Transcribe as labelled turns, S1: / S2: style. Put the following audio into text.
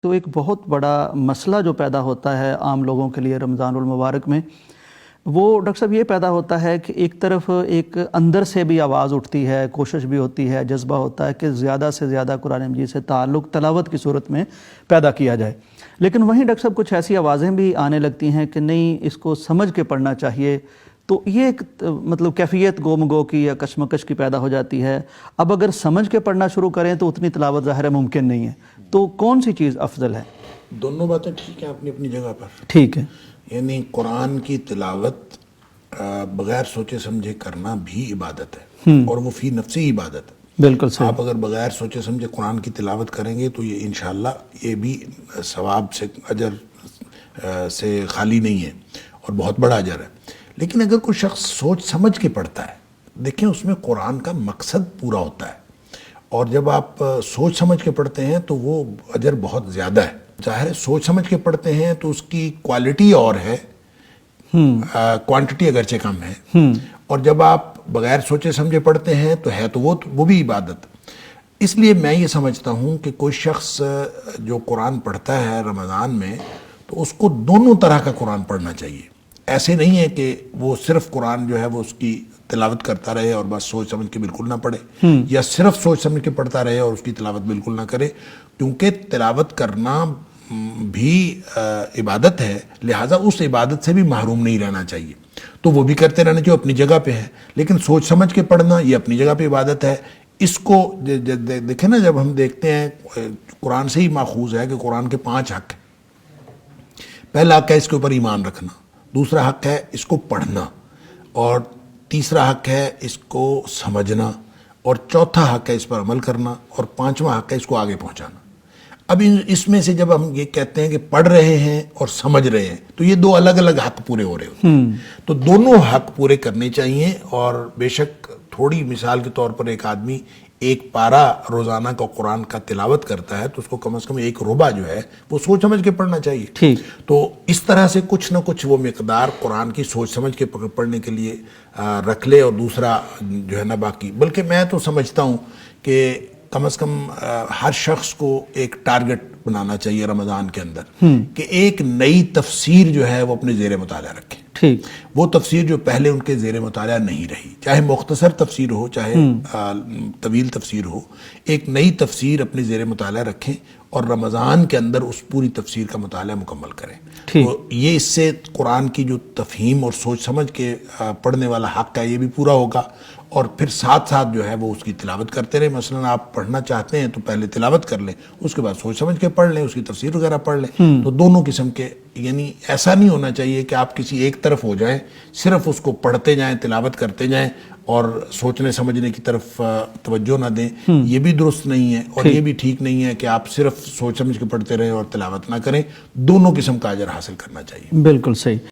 S1: تو ایک بہت بڑا مسئلہ جو پیدا ہوتا ہے عام لوگوں کے لیے رمضان المبارک میں، وہ ڈاکٹر صاحب یہ پیدا ہوتا ہے کہ ایک طرف ایک اندر سے بھی آواز اٹھتی ہے، کوشش بھی ہوتی ہے، جذبہ ہوتا ہے کہ زیادہ سے زیادہ قرآن مجید سے تعلق تلاوت کی صورت میں پیدا کیا جائے، لیکن وہیں ڈاکٹر صاحب کچھ ایسی آوازیں بھی آنے لگتی ہیں کہ نہیں، اس کو سمجھ کے پڑھنا چاہیے۔ تو یہ ایک مطلب کیفیت گو کی یا کشمکش کی پیدا ہو جاتی ہے۔ اب اگر سمجھ کے پڑھنا شروع کریں تو اتنی تلاوت ظاہر ہے ممکن نہیں ہے، تو کون سی چیز افضل ہے؟
S2: دونوں باتیں ٹھیک ہیں اپنی اپنی جگہ پر۔
S1: ٹھیک ہے،
S2: یعنی قرآن کی تلاوت بغیر سوچے سمجھے کرنا بھی عبادت ہے، اور وہ فی نفسی عبادت ہے۔
S1: بالکل صحیح۔
S2: آپ اگر بغیر سوچے سمجھے قرآن کی تلاوت کریں گے تو یہ انشاءاللہ یہ بھی ثواب سے، اجر سے خالی نہیں ہے، اور بہت بڑا اجر ہے۔ لیکن اگر کوئی شخص سوچ سمجھ کے پڑھتا ہے، دیکھیں اس میں قرآن کا مقصد پورا ہوتا ہے، اور جب آپ سوچ سمجھ کے پڑھتے ہیں تو وہ اجر بہت زیادہ ہے۔ ظاہر ہے سوچ سمجھ کے پڑھتے ہیں تو اس کی کوالٹی اور ہے، کوانٹٹی اگرچہ کم ہے، اور جب آپ بغیر سوچے سمجھے پڑھتے ہیں تو ہے تو وہ بھی عبادت۔ اس لیے میں یہ سمجھتا ہوں کہ کوئی شخص جو قرآن پڑھتا ہے رمضان میں، تو اس کو دونوں طرح کا قرآن پڑھنا چاہیے۔ ایسے نہیں ہے کہ وہ صرف قرآن جو ہے وہ اس کی تلاوت کرتا رہے اور بس سوچ سمجھ کے بالکل نہ پڑھے، یا صرف سوچ سمجھ کے پڑھتا رہے اور اس کی تلاوت بالکل نہ کرے، کیونکہ تلاوت کرنا بھی عبادت ہے، لہٰذا اس عبادت سے بھی محروم نہیں رہنا چاہیے۔ تو وہ بھی کرتے رہنا چاہیے، اپنی جگہ پہ ہے، لیکن سوچ سمجھ کے پڑھنا یہ اپنی جگہ پہ عبادت ہے۔ اس کو دیکھیں نا، جب ہم دیکھتے ہیں قرآن سے ہی ماخوذ ہے کہ قرآن کے 5 حق ہیں۔ پہلا حق ہے اس کے اوپر ایمان رکھنا، دوسرا حق ہے اس کو پڑھنا، اور تیسرا حق ہے اس کو سمجھنا، اور چوتھا حق ہے اس پر عمل کرنا، اور پانچواں حق ہے اس کو آگے پہنچانا۔ اب اس میں سے جب ہم یہ کہتے ہیں کہ پڑھ رہے ہیں اور سمجھ رہے ہیں، تو یہ 2 الگ الگ حق پورے ہو رہے ہوتے ہیں۔ تو دونوں حق پورے کرنے چاہیے، اور بے شک تھوڑی مثال کے طور پر ایک آدمی 1 پارہ روزانہ کا قرآن کا تلاوت کرتا ہے تو اس کو کم از کم 1 ربع جو ہے وہ سوچ سمجھ کے پڑھنا چاہیے۔
S1: ٹھیک۔
S2: تو اس طرح سے کچھ نہ کچھ وہ مقدار قرآن کی سوچ سمجھ کے پڑھنے کے لیے رکھ لے، اور دوسرا جو ہے نا باقی۔ بلکہ میں تو سمجھتا ہوں کہ کم از کم ہر شخص کو ایک ٹارگٹ بنانا چاہیے رمضان کے اندر، کہ ایک نئی تفسیر جو ہے وہ اپنے زیر مطالعہ رکھیں۔
S1: ٹھیک۔
S2: وہ تفسیر جو پہلے ان کے زیر مطالعہ نہیں رہی، چاہے مختصر تفسیر ہو چاہے طویل تفسیر ہو، ایک نئی تفسیر اپنے زیر مطالعہ رکھیں، اور رمضان کے اندر اس پوری تفسیر کا مطالعہ مکمل کریں۔ تو یہ اس سے قرآن کی جو تفہیم اور سوچ سمجھ کے پڑھنے والا حق ہے یہ بھی پورا ہوگا، اور پھر ساتھ ساتھ جو ہے وہ اس کی تلاوت کرتے رہیں۔ مثلا آپ پڑھنا چاہتے ہیں تو پہلے تلاوت کر لیں، اس کے بعد سوچ سمجھ کے پڑھ لیں، اس کی تفسیر وغیرہ پڑھ لیں۔ تو دونوں قسم کے، یعنی ایسا نہیں ہونا چاہیے کہ آپ کسی ایک طرف ہو جائیں، صرف اس کو پڑھتے جائیں، تلاوت کرتے جائیں، اور سوچنے سمجھنے کی طرف توجہ نہ دیں۔ یہ بھی درست نہیں ہے، اور یہ بھی ٹھیک نہیں ہے کہ آپ صرف سوچ سمجھ کے پڑھتے رہیں اور تلاوت نہ کریں۔ دونوں قسم کا اجر حاصل کرنا چاہیے۔
S1: بالکل صحیح۔